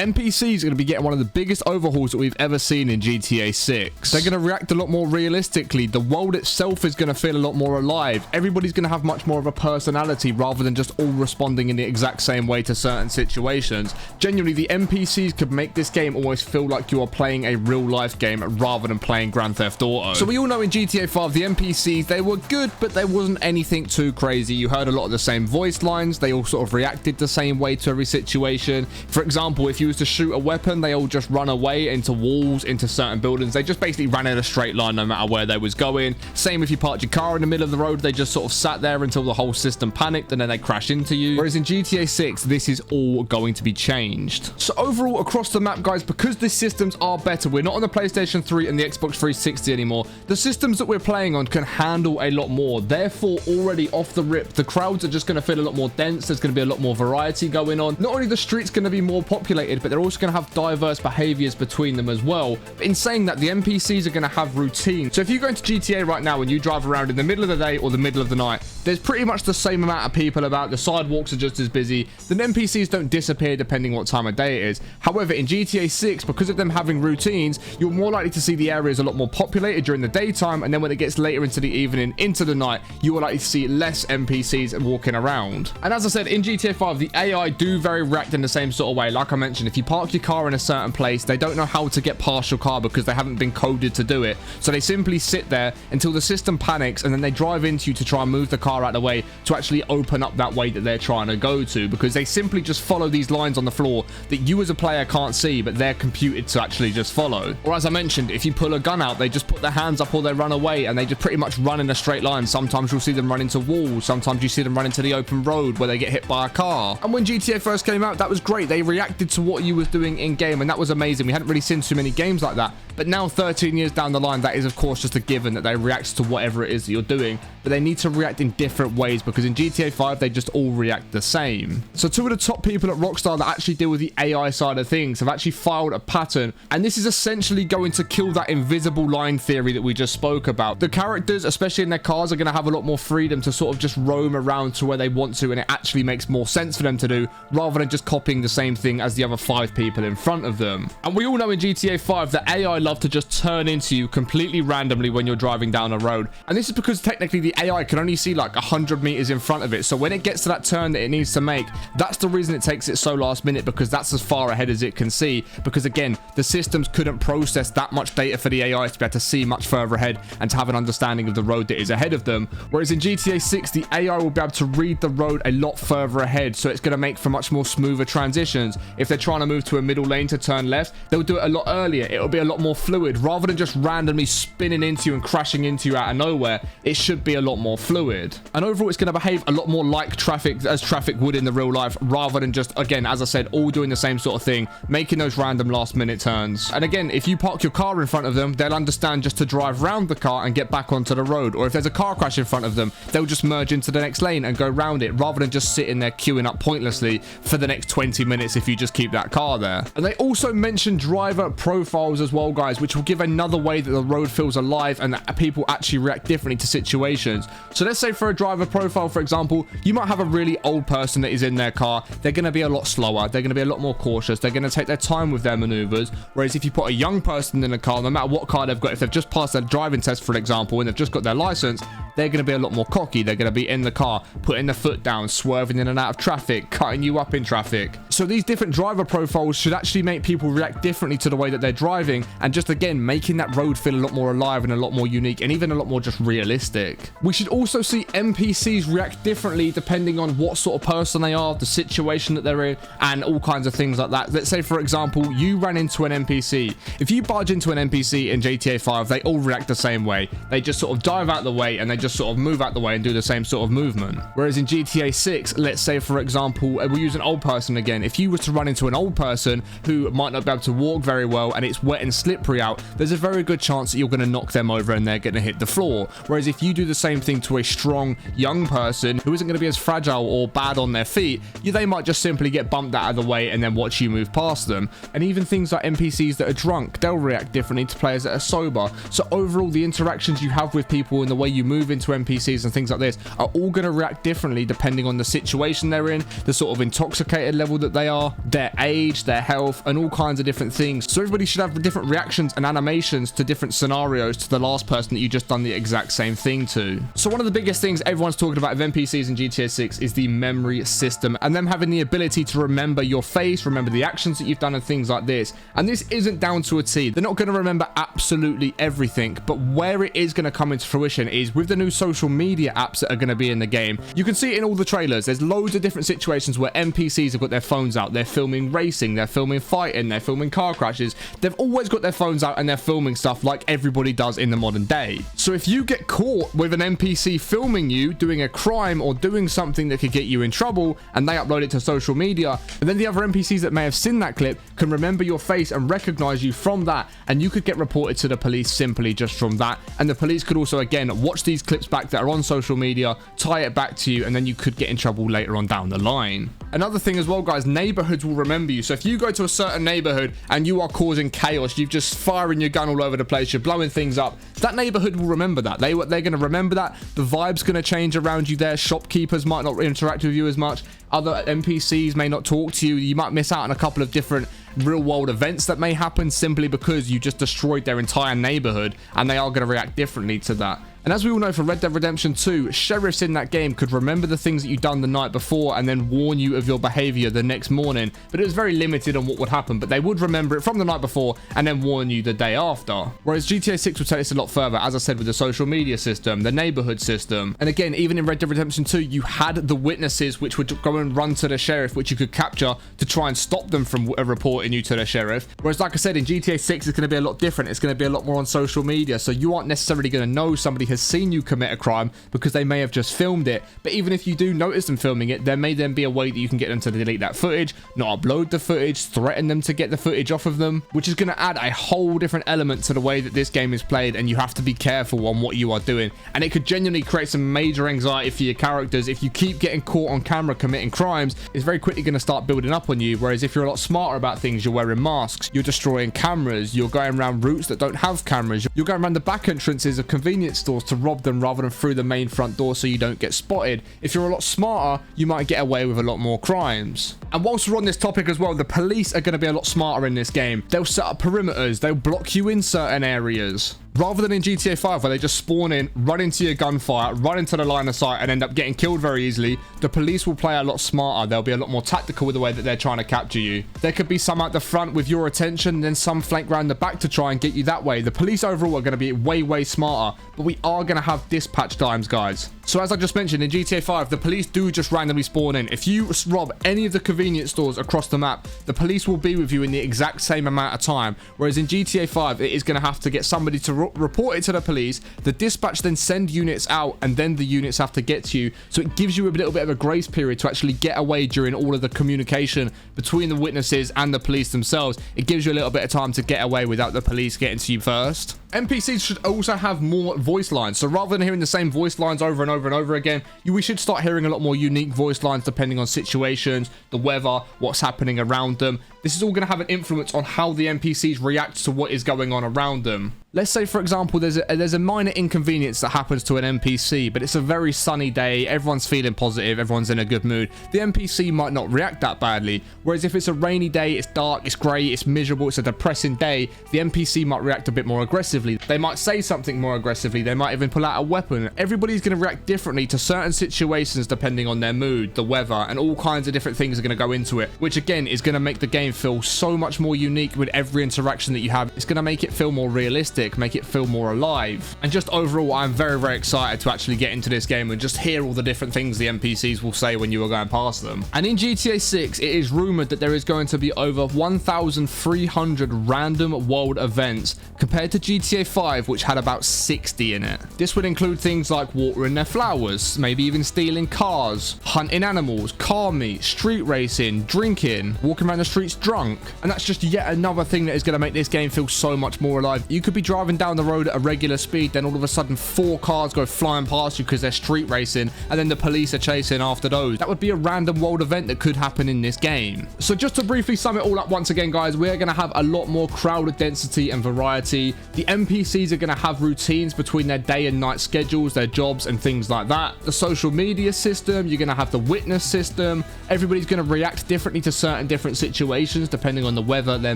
NPCs are going to be getting one of the biggest overhauls that we've ever seen in GTA 6. They're going to react a lot more realistically. The world itself is going to feel a lot more alive. Everybody's going to have much more of a personality rather than just all responding in the exact same way to certain situations. Genuinely, the NPCs could make this game almost feel like you are playing a real life game rather than playing Grand Theft Auto. So we all know in GTA 5, the NPCs, they were good, but there wasn't anything too crazy. You heard a lot of the same voice lines. They all sort of reacted the same way to every situation. For example, if you was to shoot a weapon, they all just run away into walls, into certain buildings. They just basically ran in a straight line no matter where they was going. Same if you parked your car in the middle of the road, they just sort of sat there until the whole system panicked and then they crash into you. Whereas in GTA 6, this is all going to be changed. So overall, across the map, guys, because the systems are better, we're not on the PlayStation 3 and the Xbox 360 anymore. The systems that we're playing on can handle a lot more. Therefore, already off the rip, the crowds are just going to feel a lot more dense. There's going to be a lot more variety going on. Not only the streets going to be more populated, but they're also going to have diverse behaviors between them as well. In saying that, the NPCs are going to have routine. So if you go into GTA right now and you drive around in the middle of the day or the middle of the night, there's pretty much the same amount of people about. The sidewalks are just as busy. The NPCs don't disappear depending what time of day it is. However, in GTA 6, because of them having routines, you're more likely to see the areas a lot more populated during the daytime, and then when it gets later into the evening, into the night, you are likely to see less NPCs walking around. And as I said, in GTA 5, the AI do very react in the same sort of way. Like I mentioned, if you park your car in a certain place, they don't know how to get past your car because they haven't been coded to do it. So they simply sit there until the system panics, and then they drive into you to try and move the car out of the way to actually open up that way that they're trying to go to, because they simply just follow these lines on the floor that you as a player can't see, but they're computed to actually just follow. Or as I mentioned, if you pull a gun out, they just put their hands up or they run away, and they just pretty much run in a straight line. Sometimes you'll see them run into walls. Sometimes you see them run into the open road where they get hit by a car. And when GTA first came out, that was great. They reacted to what you was doing in game, and that was amazing. We hadn't really seen too many games like that. But now 13 years down the line, that is of course just a given that they react to whatever it is that you're doing, but they need to react in different ways, because in GTA 5 they just all react the same. So two of the top people at Rockstar that actually deal with the AI side of things have actually filed a patent, and this is essentially going to kill that invisible line theory that we just spoke about. The characters, especially in their cars, are going to have a lot more freedom to sort of just roam around to where they want to, and it actually makes more sense for them to do, rather than just copying the same thing as the other 5 people in front of them. And we all know in GTA 5 that AI love to just turn into you completely randomly when you're driving down a road, and this is because technically the AI can only see like 100 meters in front of it. So when it gets to that turn that it needs to make, that's the reason it takes it so last minute, because that's as far ahead as it can see, because again, the systems couldn't process that much data for the AI to be able to see much further ahead and to have an understanding of the road that is ahead of them. Whereas in GTA 6, the AI will be able to read the road a lot further ahead, so it's going to make for much more smoother transitions. If they're trying to move to a middle lane to turn left, they'll do it a lot earlier. It'll be a lot more fluid rather than just randomly spinning into you and crashing into you out of nowhere. It should be a lot more fluid, and overall it's going to behave a lot more like traffic as traffic would in the real life, rather than just, again, as I said, all doing the same sort of thing, making those random last minute turns. And again, if you park your car in front of them, they'll understand just to drive around the car and get back onto the road. Or if there's a car crash in front of them, they'll just merge into the next lane and go around it, rather than just sitting there queuing up pointlessly for the next 20 minutes if you just keep that car there. And they also mentioned driver profiles as well, guys, which will give another way that the road feels alive and that people actually react differently to situations. So let's say for a driver profile, for example, you might have a really old person that is in their car. They're going to be a lot slower. They're going to be a lot more cautious. They're going to take their time with their maneuvers. Whereas if you put a young person in a car, no matter what car they've got, if they've just passed their driving test, for example, and they've just got their license, they're going to be a lot more cocky. They're going to be in the car, putting their foot down, swerving in and out of traffic, cutting you up in traffic. So these different driver profiles should actually make people react differently to the way that they're driving, and just again making that road feel a lot more alive and a lot more unique and even a lot more just realistic. We should also see NPCs react differently depending on what sort of person they are, the situation that they're in, and all kinds of things like that. Let's say, for example, you ran into an NPC. If you barge into an NPC in GTA 5, they all react the same way. They just sort of dive out the way and they just sort of move out the way and do the same sort of movement. Whereas in GTA 6, let's say, for example, we'll use an old person again. If you were to run into an old person who might not be able to walk very well and it's wet and slippery out, there's a very good chance that you're going to knock them over and they're going to hit the floor. Whereas if you do the same thing to a strong young person who isn't going to be as fragile or bad on their feet, they might just simply get bumped out of the way and then watch you move past them. And even things like NPCs that are drunk, they'll react differently to players that are sober. So overall, the interactions you have with people and the way you move into NPCs and things like this are all going to react differently depending on the situation they're in, the sort of intoxicated level that they are, their age, their health, and all kinds of different things. So everybody should have different reactions and animations to different scenarios to the last person that you just done the exact same thing to. So one of the biggest things everyone's talking about with NPCs in GTA 6 is the memory system, and them having the ability to remember your face, remember the actions that you've done and things like this. And this isn't down to a T. They're not going to remember absolutely everything, but where it is going to come into fruition is with the new social media apps that are going to be in the game. You can see it in all the trailers. There's loads of different situations where NPCs have got their phones out. They're filming racing, they're filming fighting, they're filming car crashes. They've always got their phones out and they're filming stuff like everybody does in the modern day. So if you get caught with an NPC filming you doing a crime or doing something that could get you in trouble, and they upload it to social media, and then the other NPCs that may have seen that clip can remember your face and recognize you from that, and you could get reported to the police simply just from that. And the police could also, again, watch these clips back that are on social media, tie it back to you, and then you could get in trouble later on down the line. Another thing as well, guys, neighborhoods will remember you. So if you go to a certain neighborhood and you are causing chaos, you've just firing your gun all over the place, you're blowing things up, that neighborhood will remember that. They're going to remember that. The vibe's going to change around you there. Shopkeepers might not interact with you as much. Other NPCs may not talk to you. You might miss out on a couple of different real world events that may happen simply because you just destroyed their entire neighborhood, and they are going to react differently to that. And as we all know, for Red Dead Redemption 2, sheriffs in that game could remember the things that you've done the night before and then warn you of your behavior the next morning, but it was very limited on what would happen. But they would remember it from the night before and then warn you the day after. Whereas GTA 6 would take this a lot further, as I said, with the social media system, the neighborhood system. And again, even in Red Dead Redemption 2, you had the witnesses which would go and run to the sheriff, which you could capture to try and stop them from reporting you to the sheriff. Whereas, like I said, in GTA 6, it's going to be a lot different. It's going to be a lot more on social media, so you aren't necessarily going to know somebody has seen you commit a crime because they may have just filmed it. But even if you do notice them filming it, there may then be a way that you can get them to delete that footage, not upload the footage, threaten them to get the footage off of them, which is going to add a whole different element to the way that this game is played, and you have to be careful on what you are doing. And it could genuinely create some major anxiety for your characters. If you keep getting caught on camera committing crimes, it's very quickly going to start building up on you. Whereas if you're a lot smarter about things, you're wearing masks, you're destroying cameras, you're going around routes that don't have cameras, you're going around the back entrances of convenience stores to rob them rather than through the main front door so you don't get spotted. If you're a lot smarter, you might get away with a lot more crimes. And whilst we're on this topic as well, the police are going to be a lot smarter in this game. They'll set up perimeters, they'll block you in certain areas. Rather than in GTA 5 where they just spawn in, run into your gunfire, run into the line of sight and end up getting killed very easily, the police will play a lot smarter. They'll be a lot more tactical with the way that they're trying to capture you. There could be some at the front with your attention, then some flank around the back to try and get you that way. The police overall are going to be way smarter, but we are going to have dispatch times, guys. So as I just mentioned, in GTA 5, the police do just randomly spawn in. If you rob any of the convenience stores across the map, the police will be with you in the exact same amount of time. Whereas in GTA 5, it is going to have to get somebody to report it to the police. The dispatch then send units out, and then the units have to get to you. So it gives you a little bit of a grace period to actually get away during all of the communication between the witnesses and the police themselves. It gives you a little bit of time to get away without the police getting to you first. NPCs should also have more voice lines. So rather than hearing the same voice lines over and over and over again, we should start hearing a lot more unique voice lines depending on situations, the weather, what's happening around them. This is all going to have an influence on how the NPCs react to what is going on around them. Let's say, for example, there's a minor inconvenience that happens to an NPC, but it's a very sunny day, everyone's feeling positive, everyone's in a good mood. The NPC might not react that badly. Whereas if it's a rainy day, it's dark, it's grey, it's miserable, it's a depressing day, the NPC might react a bit more aggressively. They might say something more aggressively, they might even pull out a weapon. Everybody's going to react differently to certain situations depending on their mood, the weather, and all kinds of different things are going to go into it, which again is going to make the game feel so much more unique with every interaction that you have. It's going to make it feel more realistic, make it feel more alive. And just overall, I'm very excited to actually get into this game and just hear all the different things the NPCs will say when you are going past them. And in GTA 6, it is rumored that there is going to be over 1,300 random world events compared to GTA 5, which had about 60 in it. This would include things like watering their flowers, maybe even stealing cars, hunting animals, car meet, street racing, drinking, walking around the streets drunk. And that's just yet another thing that is going to make this game feel so much more alive. You could be driving down the road at a regular speed, then all of a sudden 4 cars go flying past you because they're street racing, and then the police are chasing after those. That would be a random world event that could happen in this game. So just to briefly sum it all up once again, guys, we're going to have a lot more crowd density and variety. The NPCs are going to have routines between their day and night schedules, their jobs and things like that. The social media system, you're going to have the witness system. Everybody's going to react differently to certain different situations depending on the weather, their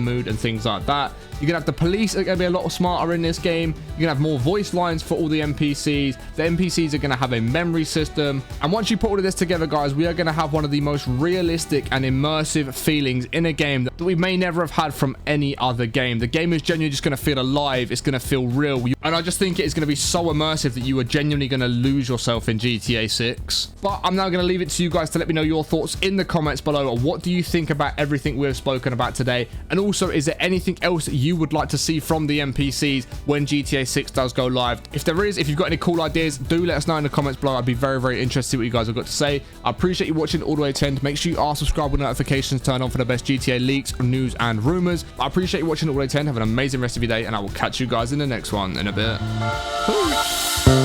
mood and things like that. You're going to have the police are going to be a lot smarter in this game. You're going to have more voice lines for all the NPCs. The NPCs are going to have a memory system. And once you put all of this together, guys, we are going to have one of the most realistic and immersive feelings in a game that we may never have had from any other game. The game is genuinely just going to feel alive. It's going to feel real. And I just think it is going to be so immersive that you are genuinely going to lose yourself in GTA 6. But I'm now going to leave it to you guys to let me know your thoughts in the comments below. What do you think about everything we've spoken about today? And also, is there anything else that you would like to see from the NPCs when GTA 6 does go live? If there is, if you've got any cool ideas, do let us know in the comments below. I'd be very, very interested to see what you guys have got to say. I appreciate you watching all the way to the end. Make sure you are subscribed with notifications turned on for the best GTA leaks, news, and rumors. I appreciate you watching all the way to the end. Have an amazing rest of your day, and I will catch you guys in the next one in a bit. Peace.